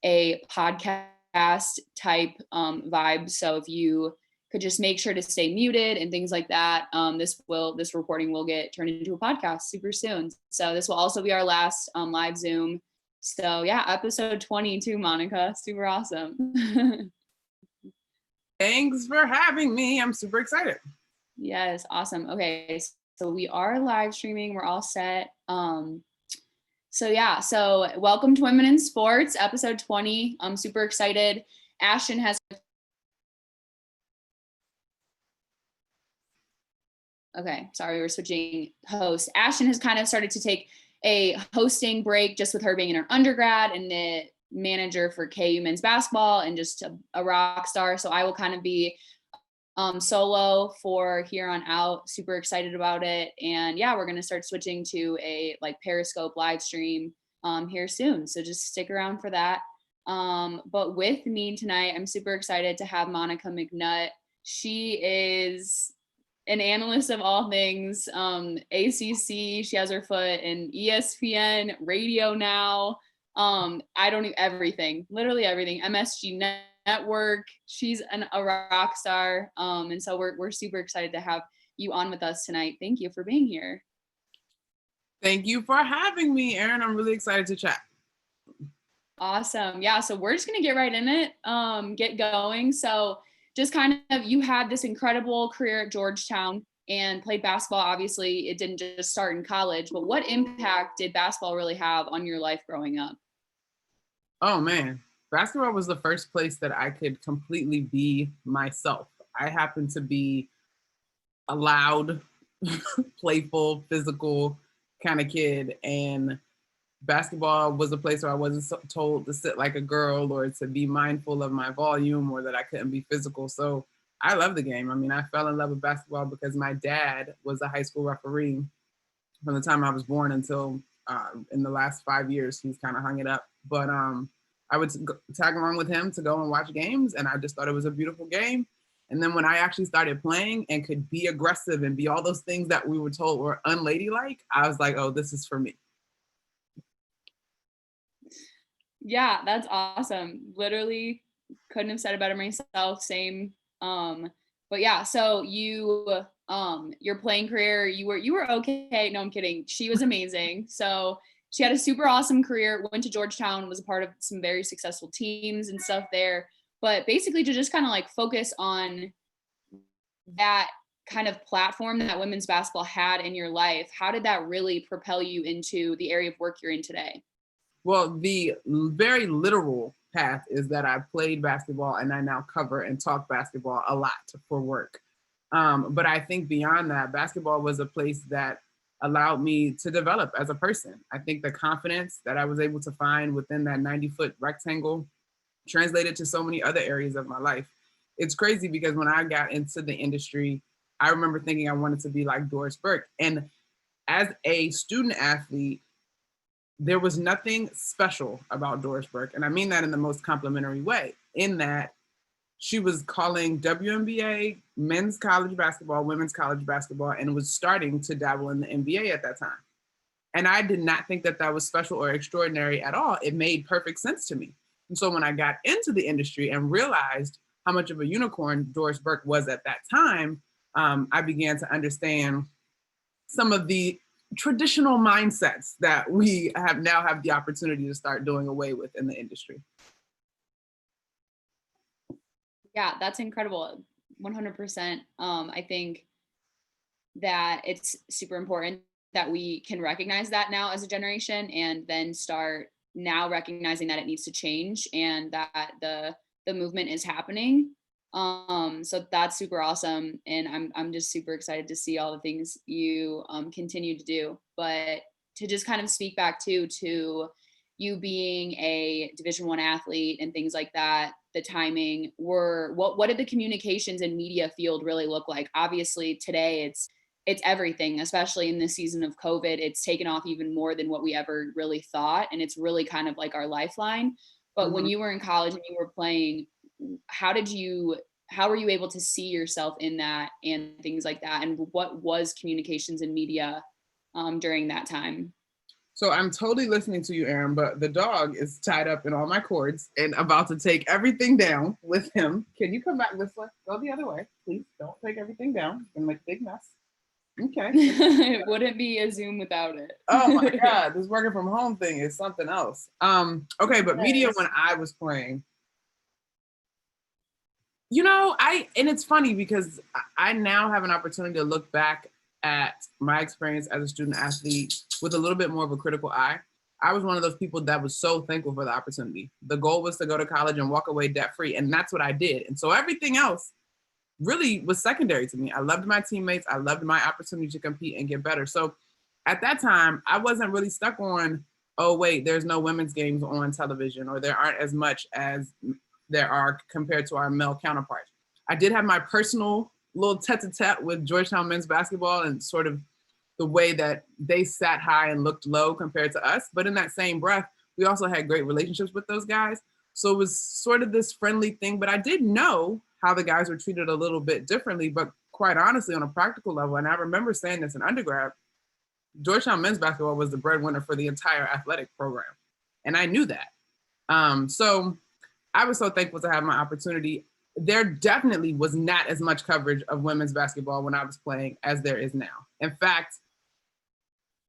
a podcast type vibe. So if you could just make sure to stay muted and things like that, this recording will get turned into a podcast super soon. So this will also be our last live Zoom. So yeah, episode 22, Monica, super awesome. Thanks for having me. I'm super excited. Yes, awesome. Okay, so we are live streaming. We're all set. So welcome to Women in Sports, episode 20. I'm super excited. Ashton has. Okay, sorry, we're switching hosts. Ashton has kind of started to take a hosting break just with her being in her undergrad and the manager for KU men's basketball and just a rock star. So I will kind of be solo for here on out. Super excited about it. And yeah, we're going to start switching to a like Periscope live stream here soon. So just stick around for that. But with me tonight, I'm super excited to have Monica McNutt. She is an analyst of all things ACC. She has her foot in ESPN, radio now. Everything, literally everything. MSG Network. She's a rock star. And so we're super excited to have you on with us tonight. Thank you for being here. Thank you for having me, Erin. I'm really excited to chat. Awesome. Yeah, so we're just going to get right in it, get going. So just kind of, you had this incredible career at Georgetown and played basketball. Obviously, it didn't just start in college, but what impact did basketball really have on your life growing up? Oh, man. Basketball was the first place that I could completely be myself. I happened to be a loud, playful, physical kind of kid. And basketball was a place where I wasn't told to sit like a girl or to be mindful of my volume or that I couldn't be physical. So I love the game. I mean, I fell in love with basketball because my dad was a high school referee from the time I was born until in the last 5 years, he's kind of hung it up. But I would tag along with him to go and watch games. And I just thought it was a beautiful game. And then when I actually started playing and could be aggressive and be all those things that we were told were unladylike, I was like, oh, this is for me. Yeah, that's awesome. Literally couldn't have said it better myself. Same. But yeah, so you your playing career, you were okay. No, I'm kidding. She was amazing. So she had a super awesome career, went to Georgetown, was a part of some very successful teams and stuff there. But basically to just kind of like focus on that kind of platform that women's basketball had in your life, how did that really propel you into the area of work you're in today? Well, the very literal path is that I played basketball and I now cover and talk basketball a lot for work. But I think beyond that, basketball was a place that allowed me to develop as a person. I think the confidence that I was able to find within that 90-foot rectangle translated to so many other areas of my life. It's crazy because when I got into the industry, I remember thinking I wanted to be like Doris Burke. And as a student athlete, there was nothing special about Doris Burke. And I mean that in the most complimentary way, in that she was calling WNBA, men's college basketball, women's college basketball, and was starting to dabble in the NBA at that time. And I did not think that that was special or extraordinary at all. It made perfect sense to me. And so when I got into the industry and realized how much of a unicorn Doris Burke was at that time, I began to understand some of the traditional mindsets that we have the opportunity to start doing away with in the industry. Yeah, that's incredible. 100%. I think that it's super important that we can recognize that now as a generation and then start now recognizing that it needs to change and that the movement is happening. So that's super awesome. And I'm just super excited to see all the things you continue to do. But to just kind of speak back to you being a Division I athlete and things like that, the timing were, what did the communications and media field really look like? Obviously today it's everything, especially in this season of COVID. It's taken off even more than what we ever really thought. And it's really kind of like our lifeline. But when you were in college and you were playing, how were you able to see yourself in that and things like that? And what was communications and media during that time? So I'm totally listening to you, Aaron, but the dog is tied up in all my cords and about to take everything down with him. Can you come back this way? Go the other way, please. Don't take everything down. It's gonna make a big mess. Okay. It wouldn't be a Zoom without Oh my it. God, this working from home thing is something else. Okay, but media when Yes. I was playing, and it's funny because I now have an opportunity to look back at my experience as a student athlete with a little bit more of a critical eye. I was one of those people that was so thankful for the opportunity. The goal was to go to college and walk away debt free, and that's what I did. And so everything else really was secondary to me. I loved my teammates. I loved my opportunity to compete and get better. So at that time, I wasn't really stuck on, oh, wait, there's no women's games on television, or there aren't as much as there are compared to our male counterparts. I did have my personal little tete-a-tete with Georgetown men's basketball and sort of the way that they sat high and looked low compared to us. But in that same breath, we also had great relationships with those guys. So it was sort of this friendly thing, but I did know how the guys were treated a little bit differently, but quite honestly, on a practical level, and I remember saying this in undergrad, Georgetown men's basketball was the breadwinner for the entire athletic program. And I knew that. So I was so thankful to have my opportunity. There definitely was not as much coverage of women's basketball when I was playing as there is now. In fact,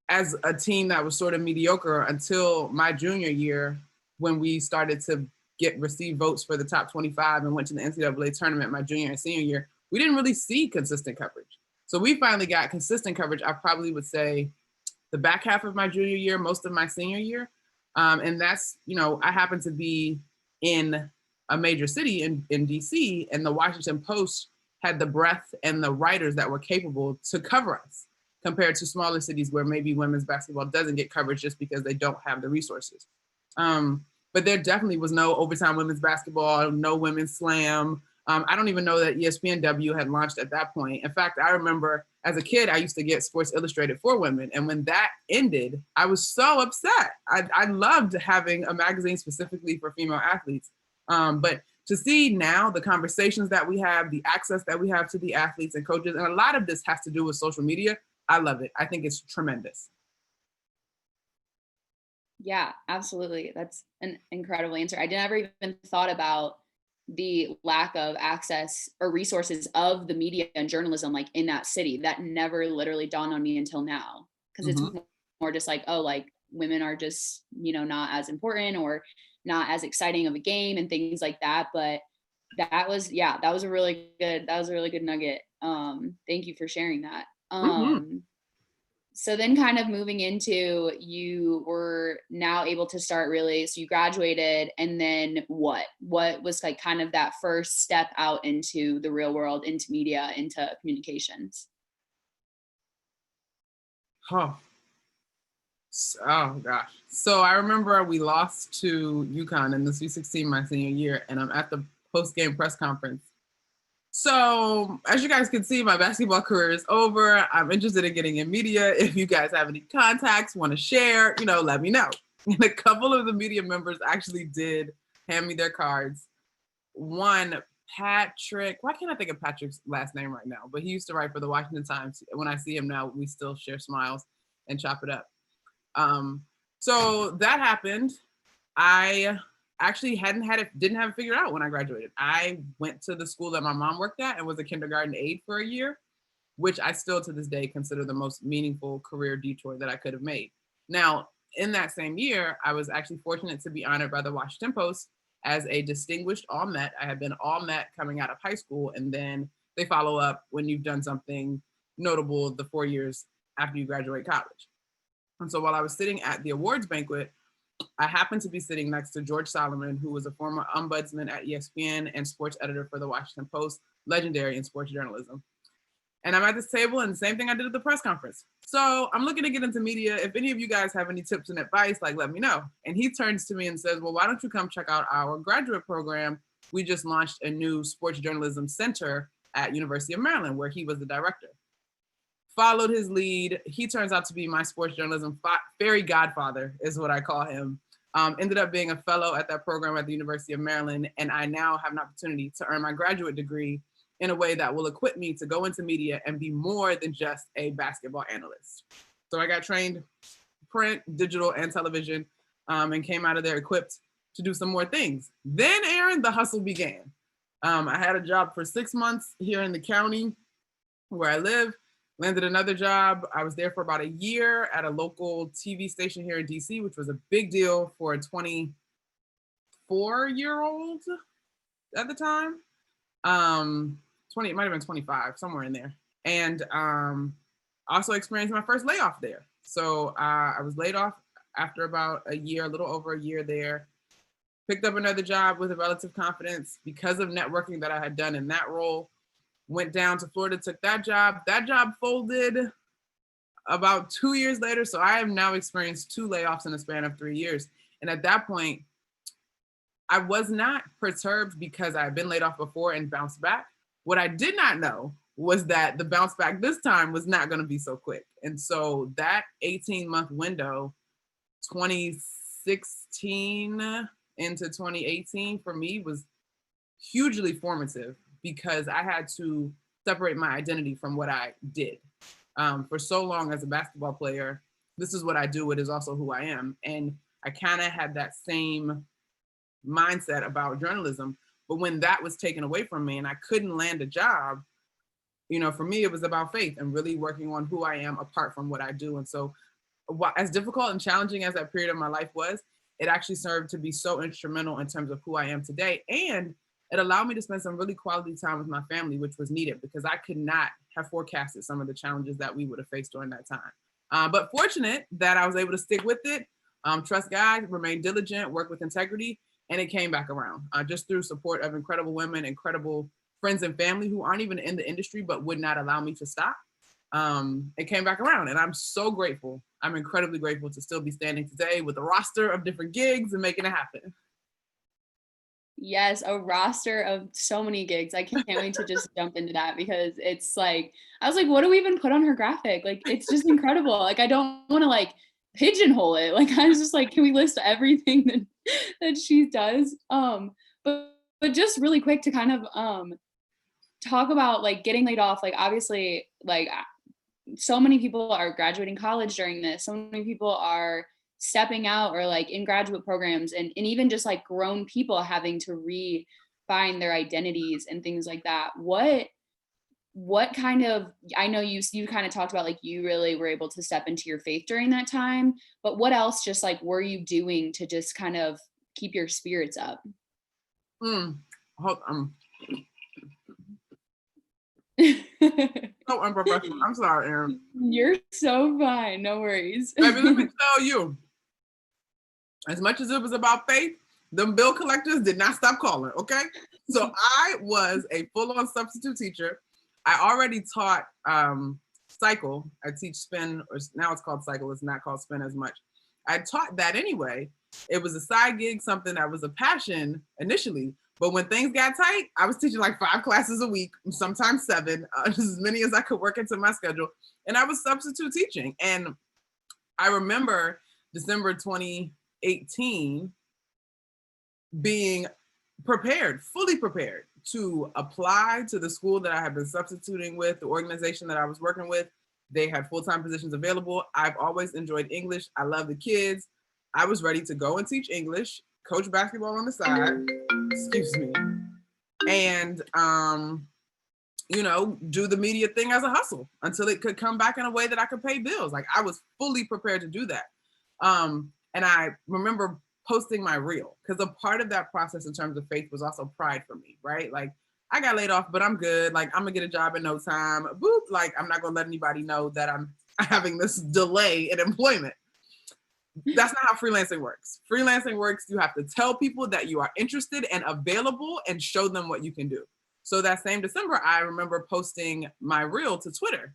as a team that was sort of mediocre until my junior year, when we started to receive votes for the top 25 and went to the NCAA tournament my junior and senior year, we didn't really see consistent coverage. So we finally got consistent coverage, I probably would say the back half of my junior year, most of my senior year. And that's, I happen to be in a major city in DC, and the Washington Post had the breadth and the writers that were capable to cover us compared to smaller cities where maybe women's basketball doesn't get coverage just because they don't have the resources. But there definitely was no overtime women's basketball, no women's slam. I don't even know that ESPNW had launched at that point. In fact, I remember as a kid, I used to get Sports Illustrated for women. And when that ended, I was so upset. I loved having a magazine specifically for female athletes. But to see now the conversations that we have, the access that we have to the athletes and coaches, and a lot of this has to do with social media. I love it. I think it's tremendous. Yeah, absolutely. That's an incredible answer. I never even thought about the lack of access or resources of the media and journalism like in that city. That never literally dawned on me until now, because it's more just like, oh, like women are just, not as important or not as exciting of a game and things like that. But that was a really good nugget. Thank you for sharing that. Mm-hmm. So then kind of moving into, you were now able to start really, so you graduated, and then what was like kind of that first step out into the real world, into media, into communications? Oh, oh gosh. So I remember we lost to UConn in the Sweet 16 my senior year, and I'm at the post-game press conference. So as you guys can see, my basketball career is over. I'm interested in getting in media. If you guys have any contacts, want to share, let me know. And a couple of the media members actually did hand me their cards. One, Patrick, why can't I think of Patrick's last name right now? But he used to write for the Washington Times. When I see him now, we still share smiles and chop it up. So that happened. I actually didn't have it figured out when I graduated. I went to the school that my mom worked at and was a kindergarten aide for a year, which I still to this day consider the most meaningful career detour that I could have made. Now, in that same year, I was actually fortunate to be honored by the Washington Post as a distinguished All-Met. I had been All-Met coming out of high school, and then they follow up when you've done something notable the 4 years after you graduate college. And so while I was sitting at the awards banquet, I happened to be sitting next to George Solomon, who was a former ombudsman at ESPN and sports editor for the Washington Post, legendary in sports journalism. And I'm at this table, and the same thing I did at the press conference. So I'm looking to get into media. If any of you guys have any tips and advice, let me know. And he turns to me and says, well, why don't you come check out our graduate program? We just launched a new sports journalism center at University of Maryland, where he was the director. Followed his lead. He turns out to be my sports journalism fairy godfather, is what I call him. Ended up being a fellow at that program at the University of Maryland, and I now have an opportunity to earn my graduate degree in a way that will equip me to go into media and be more than just a basketball analyst. So I got trained print, digital, and television, and came out of there equipped to do some more things. Then, Aaron, the hustle began. I had a job for 6 months here in the county where I live, landed another job. I was there for about a year at a local TV station here in DC, which was a big deal for a 24-year-old at the time. 20, it might have been 25, somewhere in there. And also experienced my first layoff there. So I was laid off after about a year, a little over a year there. Picked up another job with a relative confidence because of networking that I had done in that role. Went down to Florida, took that job. That job folded about 2 years later. So I have now experienced 2 layoffs in a span of 3 years. And at that point, I was not perturbed because I had been laid off before and bounced back. What I did not know was that the bounce back this time was not going to be so quick. And so that 18-month window, 2016 into 2018 for me was hugely formative because I had to separate my identity from what I did. For so long as a basketball player, this is what I do, it is also who I am. And I kind of had that same mindset about journalism, but when that was taken away from me and I couldn't land a job, you know, for me, it was about faith and really working on who I am apart from what I do. And so as difficult and challenging as that period of my life was, it actually served to be so instrumental in terms of who I am today. And it allowed me to spend some really quality time with my family, which was needed because I could not have forecasted some of the challenges that we would have faced during that time. But fortunate that I was able to stick with it, trust God, remain diligent, work with integrity, and it came back around just through support of incredible women, incredible friends and family who aren't even in the industry, but would not allow me to stop. It came back around and I'm so grateful. I'm incredibly grateful to still be standing today with a roster of different gigs and making it happen. Yes, a roster of so many gigs. I can't wait to just jump into that because it's like, I was like, what do we even put on her graphic? Like, it's just incredible. Like, I don't want to like pigeonhole it. Like, I was just like, can we list everything that she does? But just really quick to kind of talk about like getting laid off. Like, obviously, like so many people are graduating college during this. So many people are stepping out or like in graduate programs and even just like grown people having to refine their identities and things like that. What kind of, I know you kind of talked about like you really were able to step into your faith during that time, but what else just like were you doing to just kind of keep your spirits up? So unprofessional. I'm sorry, Aaron. You're so fine. No worries. Baby, let me tell you, as much as it was about faith, them bill collectors did not stop calling, okay? So I was a full-on substitute teacher. I already taught cycle. I teach spin, or now it's called cycle. It's not called spin as much. I taught that anyway. It was a side gig, something that was a passion initially. But when things got tight, I was teaching like 5 classes a week, sometimes 7, as many as I could work into my schedule. And I was substitute teaching. And I remember December 2018 being prepared, fully prepared to apply to the school that I had been substituting with, the organization that I was working with. They had full-time positions available. I've always enjoyed English. I love the kids. I was ready to go and teach English, coach basketball on the side, excuse me, and you know, do the media thing as a hustle until it could come back in a way that I could pay bills. Like I was fully prepared to do that. And I remember posting my reel because a part of that process in terms of faith was also pride for me, right? Like I got laid off, but I'm good. Like I'm gonna get a job in no time. Boop. Like I'm not gonna let anybody know that I'm having this delay in employment. That's not how freelancing works. Freelancing works, you have to tell people that you are interested and available and show them what you can do. So that same December, I remember posting my reel to Twitter.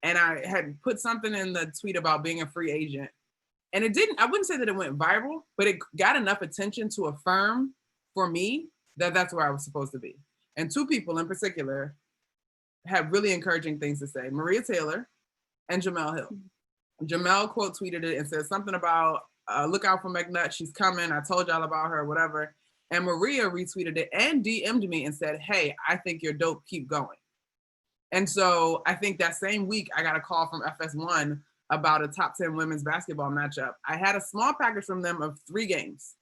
And I had put something in the tweet about being a free agent. And it didn't, I wouldn't say that it went viral, but it got enough attention to affirm for me that that's where I was supposed to be. And 2 people in particular had really encouraging things to say, Maria Taylor and Jamel Hill. Jamel quote tweeted it and said something about look out for McNutt, she's coming. I told y'all about her, whatever. And Maria retweeted it and DM'd me and said, hey, I think you're dope, keep going. And so I think that same week I got a call from FS1 about a top 10 women's basketball matchup. I had a small package from them of 3 games.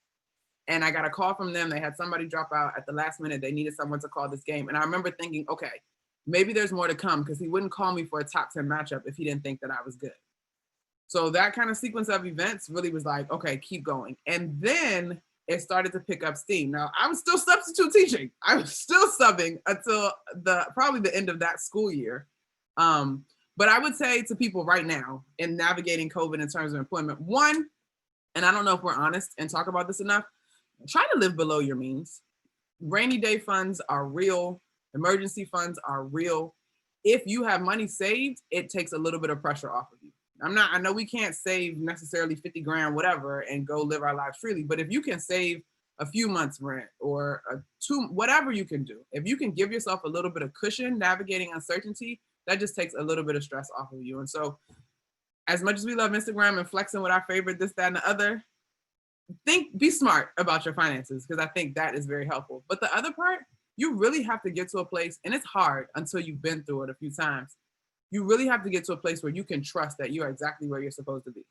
And I got a call from them. They had somebody drop out at the last minute. They needed someone to call this game. And I remember thinking, okay, maybe there's more to come, because he wouldn't call me for a top 10 matchup if he didn't think that I was good. So that kind of sequence of events really was like, okay, keep going. And then it started to pick up steam. Now, I was still substitute teaching. I was still subbing until probably the end of that school year. But I would say to people right now in navigating COVID in terms of employment, one, and I don't know if we're honest and talk about this enough, try to live below your means. Rainy day funds are real. Emergency funds are real. If you have money saved, it takes a little bit of pressure off of you. I know we can't save necessarily 50 grand, whatever, and go live our lives freely. But if you can save a few months rent or whatever you can do, if you can give yourself a little bit of cushion navigating uncertainty, that just takes a little bit of stress off of you. And so as much as we love Instagram and flexing with our favorite, this, that, and the other, be smart about your finances, because I think that is very helpful. But the other part, you really have to get to a place, and it's hard until you've been through it a few times. You really have to get to a place where you can trust that you are exactly where you're supposed to be.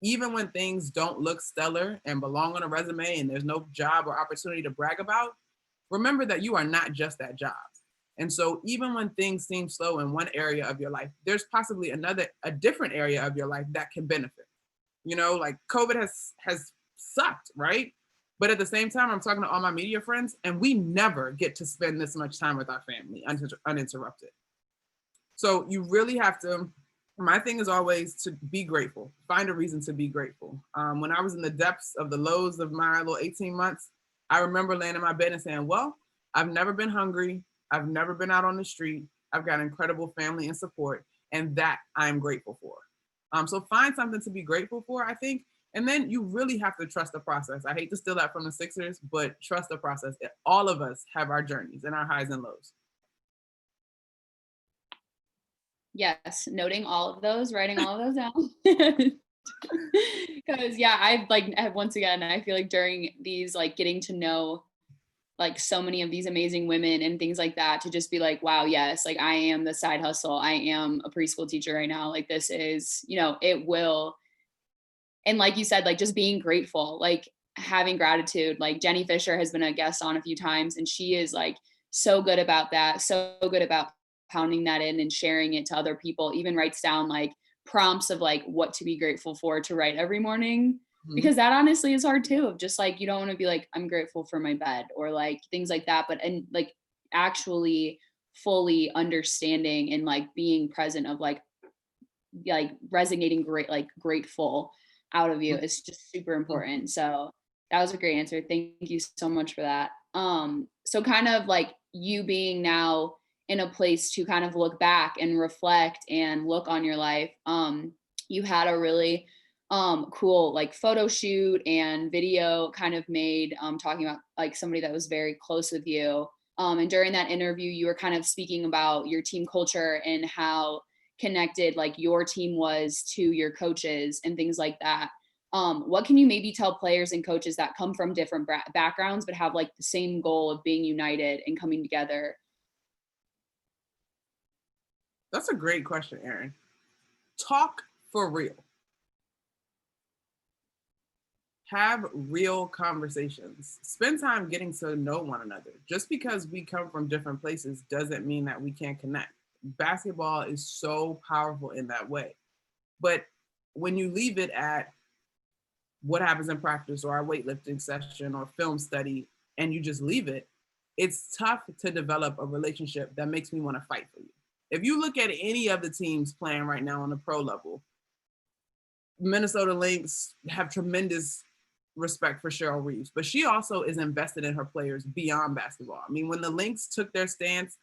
Even when things don't look stellar and belong on a resume and there's no job or opportunity to brag about, remember that you are not just that job. And so even when things seem slow in one area of your life, there's possibly a different area of your life that can benefit. You know, like COVID has sucked, right? But at the same time, I'm talking to all my media friends, and we never get to spend this much time with our family uninterrupted. So you really have to, my thing is always to be grateful, find a reason to be grateful. When I was in the depths of the lows of my little 18 months, I remember laying in my bed and saying, well, I've never been hungry. I've never been out on the street. I've got incredible family and support, and that I'm grateful for. So find something to be grateful for, I think. And then you really have to trust the process. I hate to steal that from the Sixers, but trust the process. All of us have our journeys and our highs and lows. Yes, noting all of those, writing all of those down. Because once again, I feel like during these, like, getting to know like so many of these amazing women and things like that, to just be like, wow, yes, like I am the side hustle. I am a preschool teacher right now. Like this is, it will. And like you said, like just being grateful, like having gratitude. Like Jenny Fisher has been a guest on a few times, and she is like so good about that, so good about pounding that in and sharing it to other people, even writes down like prompts of like what to be grateful for to write every morning. Because that honestly is hard too, of just like, you don't want to be like, I'm grateful for my bed or like things like that, but and like actually fully understanding and like being present of like resonating grateful out of you is just super important. So that was a great answer. Thank you so much for that. So kind of like you being now in a place to kind of look back and reflect and look on your life. You had a really cool like photo shoot and video kind of made talking about like somebody that was very close with you. And during that interview, you were kind of speaking about your team culture and how connected like your team was to your coaches and things like that. What can you maybe tell players and coaches that come from different backgrounds but have like the same goal of being united and coming together? That's a great question, Erin. Talk for real. Have real conversations. Spend time getting to know one another. Just because we come from different places doesn't mean that we can't connect. Basketball is so powerful in that way. But when you leave it at what happens in practice or our weightlifting session or film study, and you just leave it, it's tough to develop a relationship that makes me want to fight for you. If you look at any of the teams playing right now on the pro level, Minnesota Lynx have tremendous respect for Cheryl Reeves, but she also is invested in her players beyond basketball. I mean, when the Lynx took their stance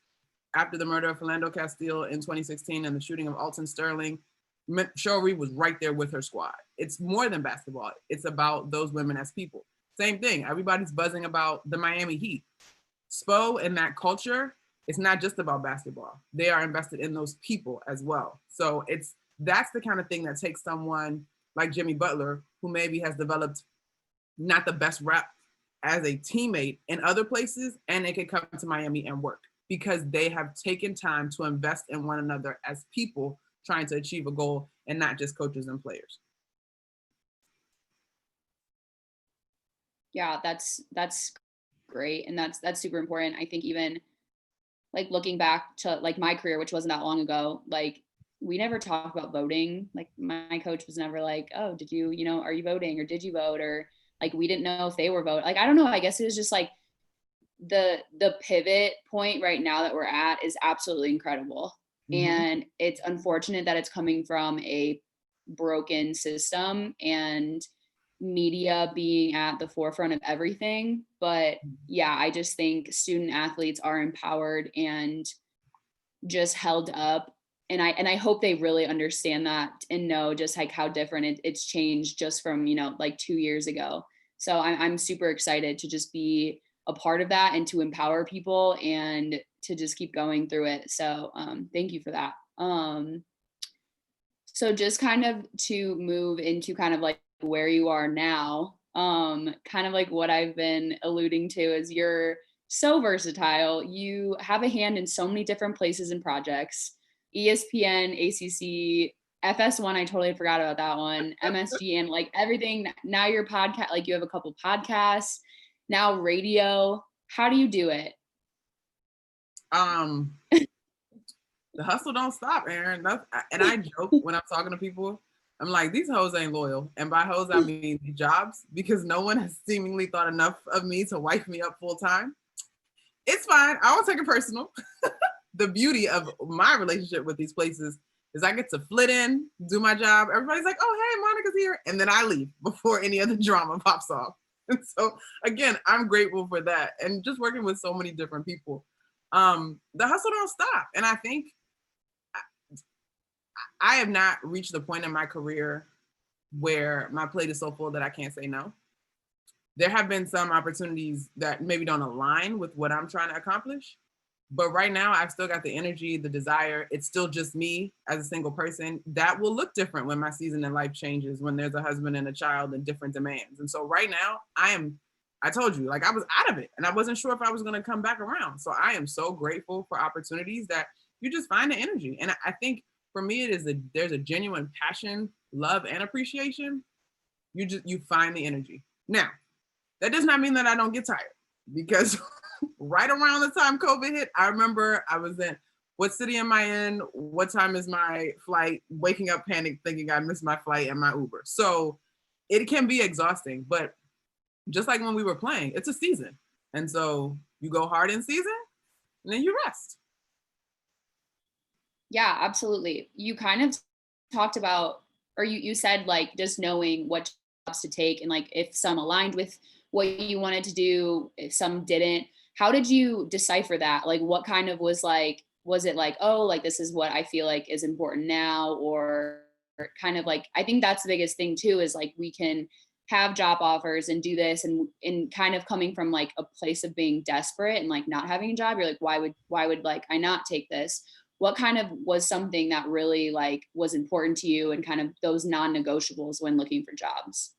after the murder of Philando Castile in 2016 and the shooting of Alton Sterling, Cheryl Reeves was right there with her squad. It's more than basketball. It's about those women as people. Same thing. Everybody's buzzing about the Miami Heat. Spo and that culture, it's not just about basketball. They are invested in those people as well. So that's the kind of thing that takes someone like Jimmy Butler, who maybe has developed not the best rep as a teammate in other places, and they can come to Miami and work because they have taken time to invest in one another as people trying to achieve a goal. and not just coaches and players. Yeah, that's great. And that's super important. I think even like looking back to like my career, which wasn't that long ago, like we never talked about voting. Like my coach was never like, oh, did you, are you voting or did you vote? Or like we didn't know if they were voting. Like, I don't know. I guess it was just like the pivot point right now that we're at is absolutely incredible. And it's unfortunate that it's coming from a broken system and media being at the forefront of everything. But yeah, I just think student athletes are empowered and just held up. And I hope they really understand that and know just like how different it's changed just from, like 2 years ago. So I'm super excited to just be a part of that and to empower people and to just keep going through it. So thank you for that. So just kind of to move into kind of like where you are now, kind of like what I've been alluding to is you're so versatile. You have a hand in so many different places and projects. ESPN, ACC, FS1, I totally forgot about that one. MSG and like everything. Now you're podcast, like you have a couple podcasts, now radio. How do you do it? The hustle don't stop, Aaron. And I joke when I'm talking to people, I'm like, these hoes ain't loyal. And by hoes, I mean the jobs, because no one has seemingly thought enough of me to wife me up full time. It's fine. I won't take it personal. The beauty of my relationship with these places is I get to flit in, do my job. Everybody's like, oh, hey, Monica's here. And then I leave before any other drama pops off. And so, again, I'm grateful for that. And just working with so many different people. The hustle don't stop. And I think I have not reached the point in my career where my plate is so full that I can't say no. There have been some opportunities that maybe don't align with what I'm trying to accomplish. But right now, I've still got the energy, the desire. It's still just me as a single person. That will look different when my season in life changes, when there's a husband and a child and different demands. And so right now, I told you, like I was out of it and I wasn't sure if I was going to come back around. So I am so grateful for opportunities that you just find the energy. And I think for me, there's a genuine passion, love, and appreciation. You find the energy. Now, that does not mean that I don't get tired, because right around the time COVID hit, I remember I was in, what city am I in? What time is my flight? Waking up panic, thinking I missed my flight and my Uber. So it can be exhausting, but just like when we were playing, it's a season. And so you go hard in season and then you rest. Yeah, absolutely. You kind of talked about, or you said like just knowing what jobs to take and like if some aligned with what you wanted to do, if some didn't. How did you decipher that? Like what kind of was it like, oh, like this is what I feel like is important now, or kind of like, I think that's the biggest thing too, is like we can have job offers and do this and kind of coming from like a place of being desperate and like not having a job, you're like, why would like I not take this? What kind of was something that really like was important to you and kind of those non-negotiables when looking for jobs?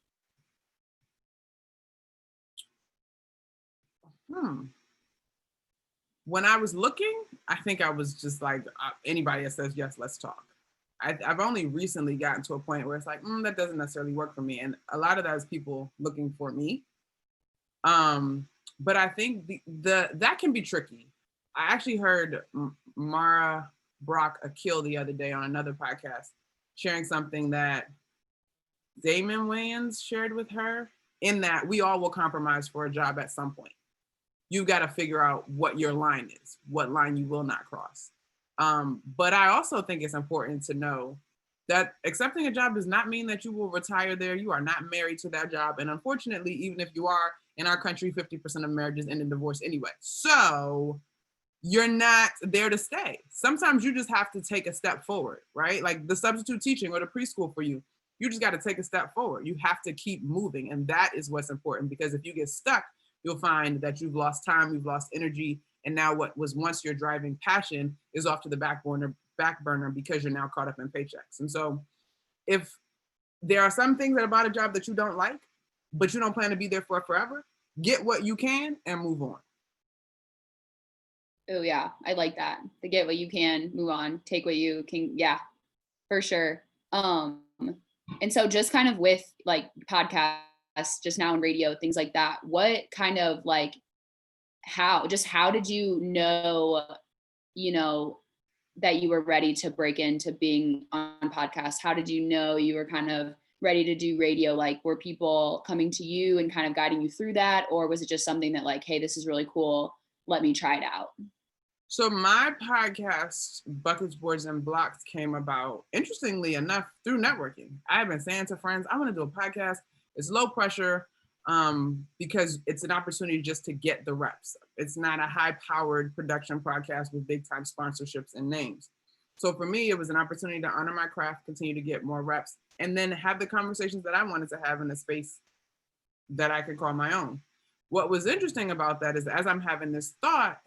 When I was looking, I think I was just like, anybody that says yes, let's talk. I've only recently gotten to a point where it's like, that doesn't necessarily work for me. And a lot of that is people looking for me. But I think that can be tricky. I actually heard Mara Brock Akil the other day on another podcast sharing something that Damon Wayans shared with her, in that we all will compromise for a job at some point. You've got to figure out what your line is, what line you will not cross. But I also think it's important to know that accepting a job does not mean that you will retire there. You are not married to that job. And unfortunately, even if you are, in our country, 50% of marriages end in divorce anyway. So you're not there to stay. Sometimes you just have to take a step forward, right? Like the substitute teaching or the preschool for you, you just got to take a step forward. You have to keep moving. And that is what's important, because if you get stuck, you'll find that you've lost time, you've lost energy, and now what was once your driving passion is off to the back burner because you're now caught up in paychecks. And so if there are some things about a job that you don't like, but you don't plan to be there for forever, get what you can and move on. Oh yeah, I like that. To get what you can, move on, take what you can. Yeah, for sure. Um, and so just kind of with like podcasts, just now in radio, things like that, what kind of like, how did you know, you know, that you were ready to break into being on podcasts? How did you know you were kind of ready to do radio? Like, were people coming to you and kind of guiding you through that? Or was it just something that like, hey, this is really cool, let me try it out? So my podcast, Buckets, Boards, and Blocks, came about, interestingly enough, through networking. I have been saying to friends, I want to do a podcast. It's low pressure because it's an opportunity just to get the reps. It's not a high-powered production podcast with big-time sponsorships and names. So for me, it was an opportunity to honor my craft, continue to get more reps, and then have the conversations that I wanted to have in a space that I could call my own. What was interesting about that is as I'm having this thought,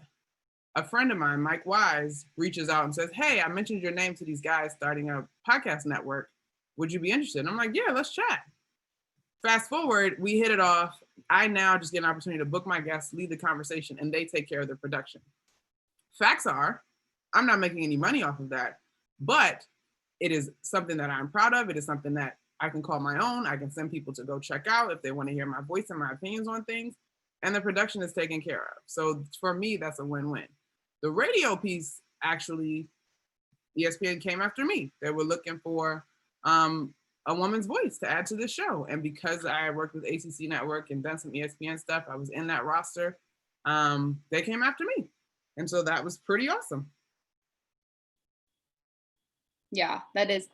a friend of mine, Mike Wise, reaches out and says, hey, I mentioned your name to these guys starting a podcast network. Would you be interested? And I'm like, yeah, let's chat. Fast forward, we hit it off. I now just get an opportunity to book my guests, lead the conversation, and they take care of the production. Facts are, I'm not making any money off of that, but it is something that I'm proud of. It is something that I can call my own. I can send people to go check out if they want to hear my voice and my opinions on things. And the production is taken care of. So for me, that's a win-win. The radio piece, actually, ESPN came after me. They were looking for a woman's voice to add to the show. And because I worked with ACC Network and done some ESPN stuff, I was in that roster. They came after me. And so that was pretty awesome. Yeah, that is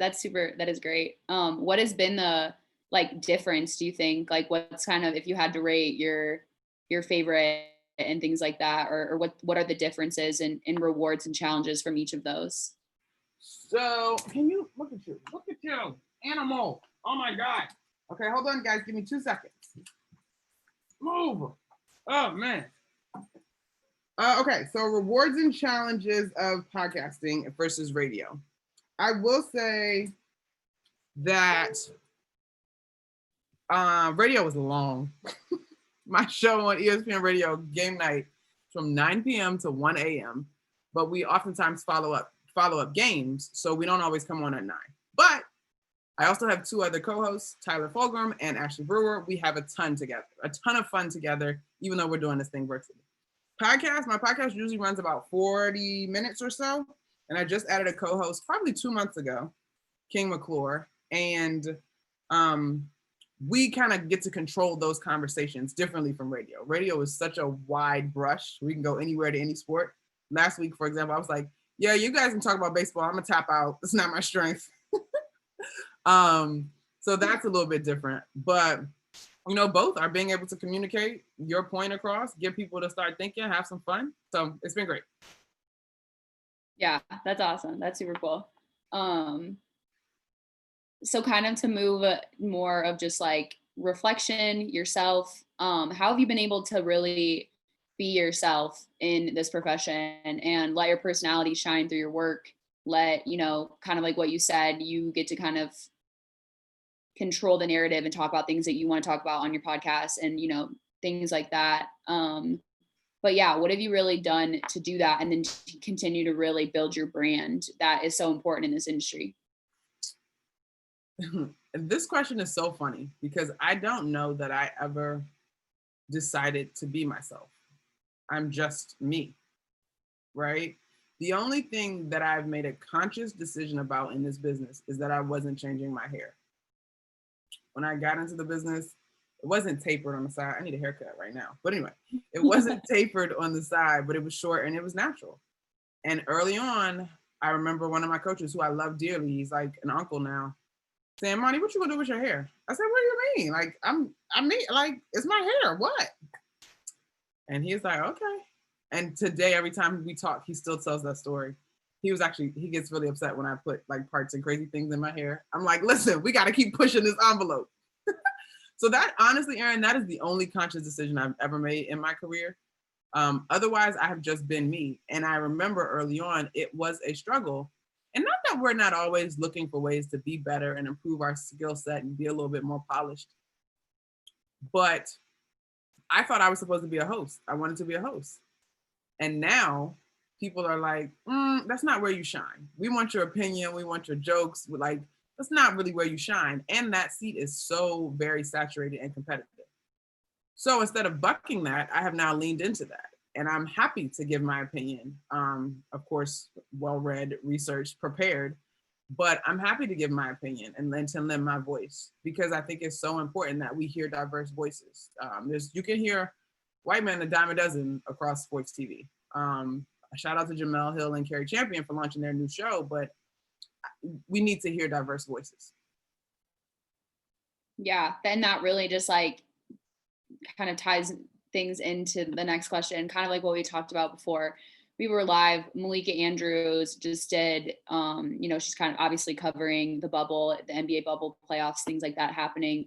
great. What has been the like difference, do you think? Like what's kind of, if you had to rate your favorite and things like that, or what are the differences in rewards and challenges from each of those? So can you look at you? Look at you, animal. Oh my God. Okay, hold on, guys. Give me 2 seconds. Move. Oh man. Okay, so rewards and challenges of podcasting versus radio. I will say that radio was long. My show on ESPN Radio, game night, from 9 p.m. to 1 a.m. But we oftentimes follow up games, so we don't always come on at 9. But I also have 2 other co-hosts, Tyler Fulgram and Ashley Brewer. We have a ton of fun together, even though we're doing this thing virtually. My podcast usually runs about 40 minutes or so. And I just added a co-host probably 2 months ago, King McClure. And we kind of get to control those conversations differently from radio. Radio is such a wide brush. We can go anywhere to any sport. Last week, for example, I was like, yeah, you guys can talk about baseball. I'm gonna tap out. It's not my strength. So that's a little bit different. But both are being able to communicate your point across, get people to start thinking, have some fun. So it's been great. Yeah, that's awesome. That's super cool. So kind of to move more of just like reflection yourself, how have you been able to really be yourself in this profession and let your personality shine through your work? Let, kind of like what you said, you get to kind of control the narrative and talk about things that you want to talk about on your podcast and, things like that. But yeah, what have you really done to do that and then to continue to really build your brand that is so important in this industry? This question is so funny because I don't know that I ever decided to be myself. I'm just me, right? The only thing that I've made a conscious decision about in this business is that I wasn't changing my hair. When I got into the business, it wasn't tapered on the side. I need a haircut right now. But anyway, it wasn't tapered on the side, but it was short and it was natural. And early on, I remember one of my coaches who I love dearly, he's like an uncle now, saying, Monty, what you gonna do with your hair? I said, what do you mean? Like, it's my hair, what? And he's like, okay. And today, every time we talk, he still tells that story. He gets really upset when I put like parts and crazy things in my hair. I'm like, listen, we gotta keep pushing this envelope. So that, honestly, Erin, that is the only conscious decision I've ever made in my career. Otherwise, I have just been me. And I remember early on, it was a struggle. And not that we're not always looking for ways to be better and improve our skill set and be a little bit more polished. But I thought I was supposed to be a host. I wanted to be a host. And now people are like, that's not where you shine. We want your opinion. We want your jokes. Like, that's not really where you shine. And that seat is so very saturated and competitive. So instead of bucking that, I have now leaned into that. And I'm happy to give my opinion. Of course, well read, researched, prepared, but I'm happy to give my opinion and then to lend my voice because I think it's so important that we hear diverse voices. You can hear white men a dime a dozen across sports TV. A shout out to Jamel Hill and Carrie Champion for launching their new show, but we need to hear diverse voices. Yeah, then that really just like kind of ties things into the next question, kind of like what we talked about before we were live. Malika Andrews just did, she's kind of obviously covering the bubble, the NBA bubble playoffs, things like that happening.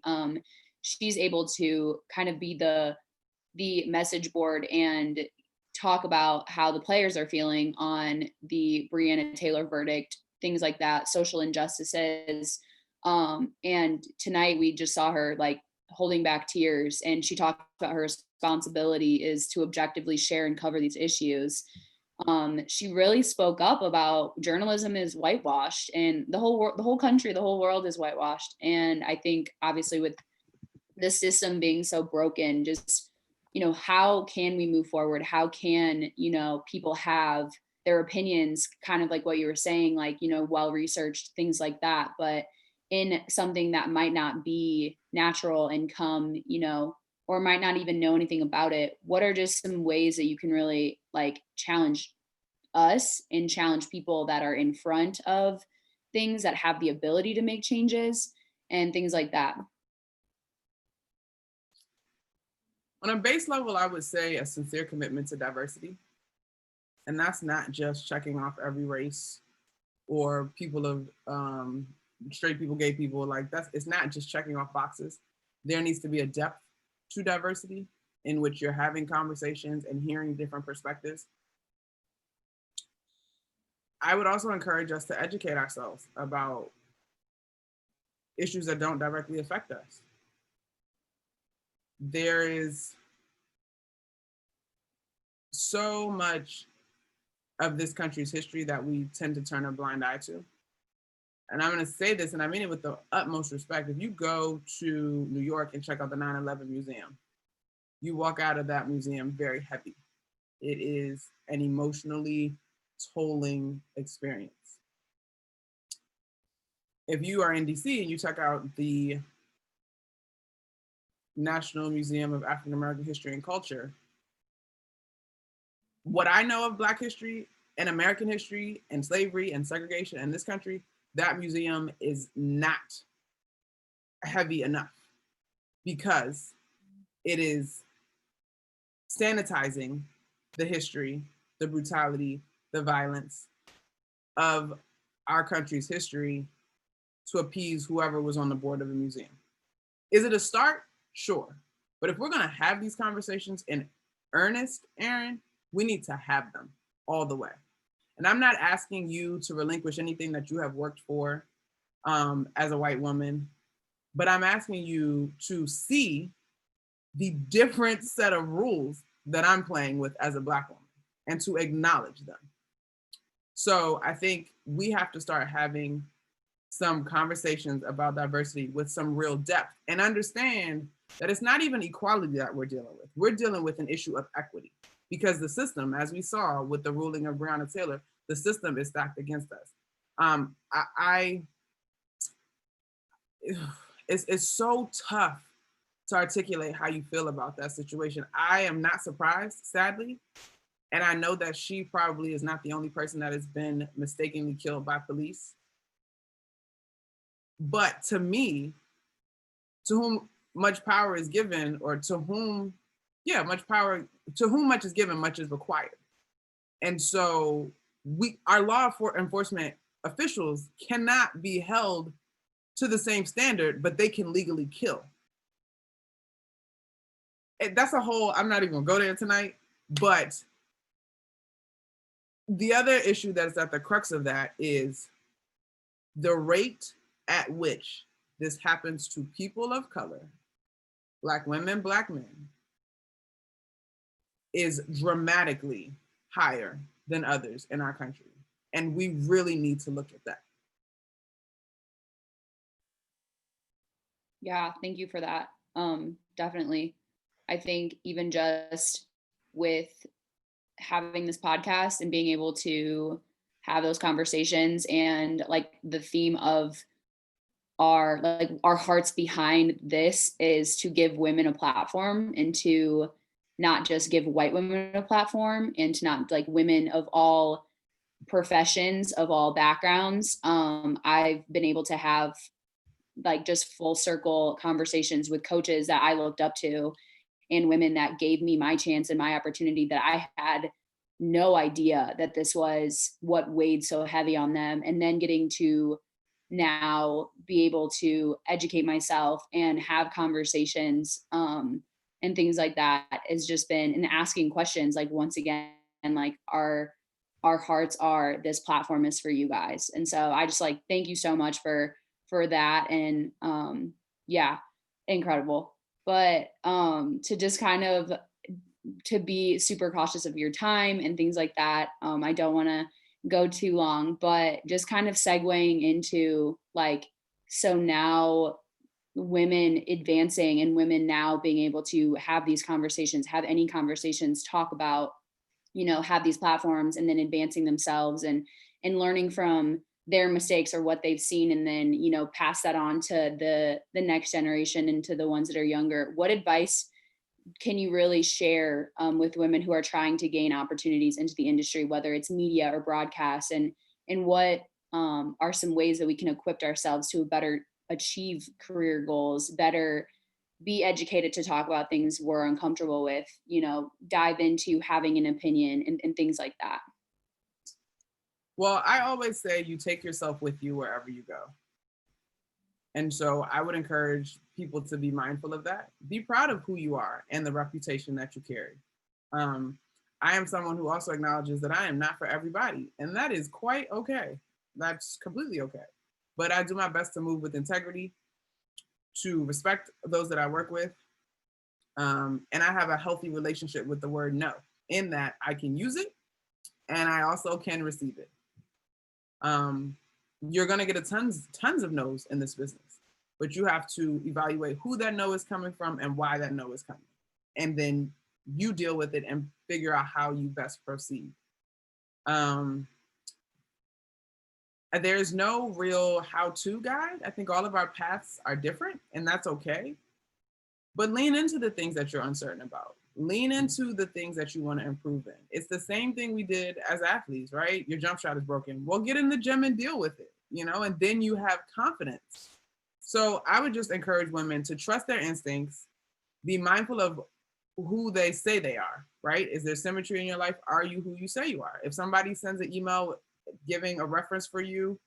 She's able to kind of be the message board and talk about how the players are feeling on the Breonna Taylor verdict, things like that, social injustices. And tonight we just saw her like holding back tears, and she talked about her responsibility is to objectively share and cover these issues. She really spoke up about journalism is whitewashed, and the whole country, the whole world is whitewashed. And I think obviously with the system being so broken, just how can we move forward? How can people have their opinions, kind of like what you were saying, like well researched, things like that, but in something that might not be natural and come, or might not even know anything about it. What are just some ways that you can really like challenge us and challenge people that are in front of things, that have the ability to make changes and things like that? On a base level, I would say a sincere commitment to diversity. And that's not just checking off every race or people of straight people, gay people. Like it's not just checking off boxes. There needs to be a depth to diversity in which you're having conversations and hearing different perspectives. I would also encourage us to educate ourselves about issues that don't directly affect us. There is so much of this country's history that we tend to turn a blind eye to. And I'm going to say this, and I mean it with the utmost respect. If you go to New York and check out the 9/11 Museum, you walk out of that museum very heavy. It is an emotionally tolling experience. If you are in DC and you check out the National Museum of African American History and Culture, what I know of Black history and American history and slavery and segregation in this country, that museum is not heavy enough because it is sanitizing the history, the brutality, the violence of our country's history to appease whoever was on the board of the museum. Is it a start? Sure. But if we're going to have these conversations in earnest, Aaron, we need to have them all the way. And I'm not asking you to relinquish anything that you have worked for as a white woman, but I'm asking you to see the different set of rules that I'm playing with as a Black woman and to acknowledge them. So I think we have to start having some conversations about diversity with some real depth and understand that it's not even equality that we're dealing with. We're dealing with an issue of equity because the system, as we saw with the ruling of Breonna Taylor, the system is stacked against us. It's so tough to articulate how you feel about that situation. I am not surprised, sadly. And I know that she probably is not the only person that has been mistakenly killed by police. But to me, to whom much power is given, or to whom, much power, to whom much is given, much is required. And so our law enforcement officials cannot be held to the same standard, but they can legally kill. And that's a whole, I'm not even gonna go there tonight, but the other issue that is at the crux of that is the rate at which this happens to people of color, Black women, Black men, is dramatically higher than others in our country. And we really need to look at that. Yeah, thank you for that. Definitely. I think even just with having this podcast and being able to have those conversations, and like the theme of our hearts behind this is to give women a platform, and to not just give white women a platform, and to not like women of all professions, of all backgrounds. I've been able to have like just full circle conversations with coaches that I looked up to, and women that gave me my chance and my opportunity, that I had no idea that this was what weighed so heavy on them. And then getting to now be able to educate myself and have conversations, and things like that has just been, and asking questions like, once again, like our hearts are, this platform is for you guys. And so I just like thank you so much for that. And yeah, incredible. But to just kind of to be super cautious of your time and things like that. I don't want to go too long, but just kind of segueing into like, so now women advancing and women now being able to have these conversations, have any conversations, talk about, have these platforms, and then advancing themselves, and learning from their mistakes or what they've seen, and then pass that on to the next generation and to the ones that are younger. What advice can you really share, with women who are trying to gain opportunities into the industry, whether it's media or broadcast, and what are some ways that we can equip ourselves to better achieve career goals, better be educated to talk about things we're uncomfortable with, dive into having an opinion, and things like that. Well, I always say you take yourself with you wherever you go. And so I would encourage people to be mindful of that. Be proud of who you are and the reputation that you carry. Um, I am someone who also acknowledges that I am not for everybody, and that is quite okay. That's completely okay. But I do my best to move with integrity, to respect those that I work with. And I have a healthy relationship with the word no, in that I can use it and I also can receive it. Um, you're going to get tons of no's in this business, but you have to evaluate who that no is coming from and why that no is coming. And then you deal with it and figure out how you best proceed. There's no real how-to guide. I think all of our paths are different, and that's okay. But lean into the things that you're uncertain about. Lean into the things that you want to improve in. It's the same thing we did as athletes, right? Your jump shot is broken. Well, get in the gym and deal with it, and then you have confidence. So I would just encourage women to trust their instincts, be mindful of who they say they are, right? Is there symmetry in your life? Are you who you say you are? If somebody sends an email giving a reference for you,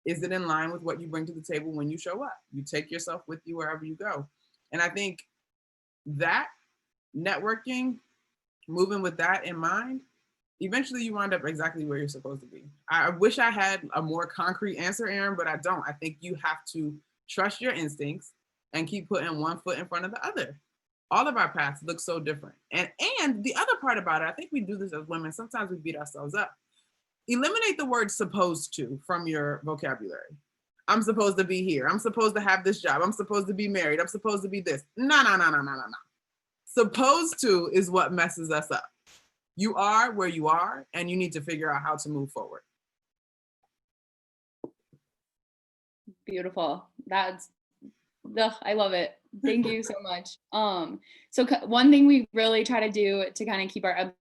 is it in line with what you bring to the table when you show up? You take yourself with you wherever you go. And I think that networking, moving with that in mind, eventually you wind up exactly where you're supposed to be. I wish I had a more concrete answer, Aaron, but I don't. I think you have to trust your instincts and keep putting one foot in front of the other. All of our paths look so different. And the other part about it, I think we do this as women, sometimes we beat ourselves up. Eliminate the word supposed to from your vocabulary. I'm supposed to be here. I'm supposed to have this job. I'm supposed to be married. I'm supposed to be this. No. Supposed to is what messes us up. You are where you are, and you need to figure out how to move forward. Beautiful. I love it. Thank you so much. So one thing we really try to do to kind of keep our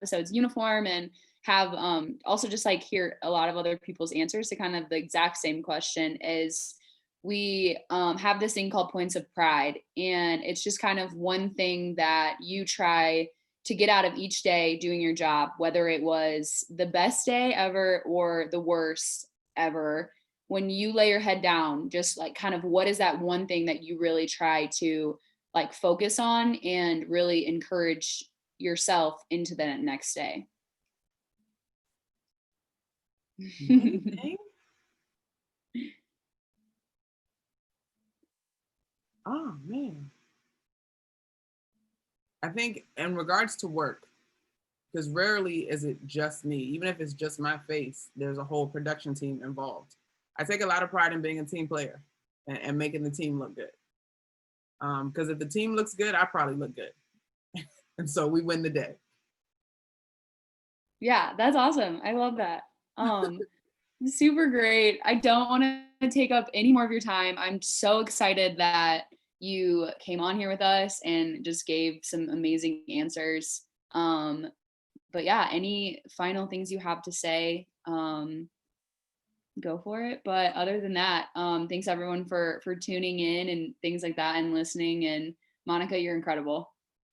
episodes uniform, and have also just like hear a lot of other people's answers to kind of the exact same question, is we have this thing called points of pride. And it's just kind of one thing that you try to get out of each day doing your job, whether it was the best day ever or the worst ever. When you lay your head down, just like kind of what is that one thing that you really try to like focus on and really encourage yourself into the next day? Oh man. I think in regards to work, because rarely is it just me, even if it's just my face, there's a whole production team involved. I take a lot of pride in being a team player and making the team look good. Because if the team looks good, I probably look good. And so we win the day. Yeah, that's awesome. I love that. Super great. I don't want to take up any more of your time. I'm so excited that you came on here with us and just gave some amazing answers. But yeah, any final things you have to say, go for it. But other than that, thanks everyone for tuning in and things like that and listening. And Monica, you're incredible.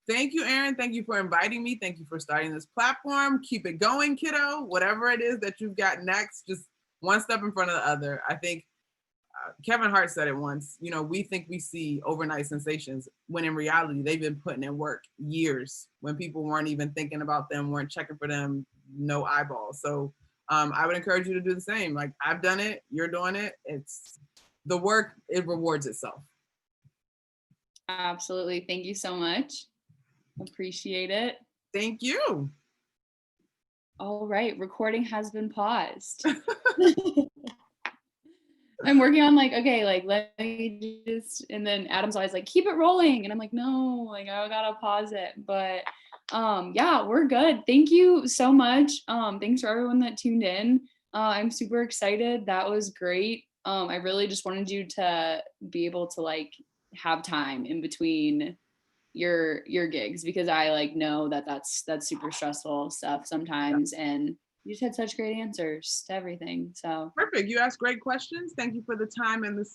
Thank you, Erin. Thank you for inviting me. Thank you for starting this platform. Keep it going, kiddo. Whatever it is that you've got next, just one step in front of the other. I think Kevin Hart said it once, you know, we think we see overnight sensations when in reality, they've been putting in work years when people weren't even thinking about them, weren't checking for them, no eyeballs. So I would encourage you to do the same. Like I've done it, you're doing it. It's the work, it rewards itself. Absolutely. Thank you so much. Appreciate it. Thank you. All right, recording has been paused. I'm working on like, okay, like let me just, and then Adam's always like, keep it rolling. And I'm like, no, like I gotta pause it. But yeah, we're good. Thank you so much. Thanks for everyone that tuned in. I'm super excited. That was great. I really just wanted you to be able to like have time in between your gigs, because I like know that that's super stressful stuff sometimes. And you just had such great answers to everything. So Perfect. You asked great questions. Thank you for the time and the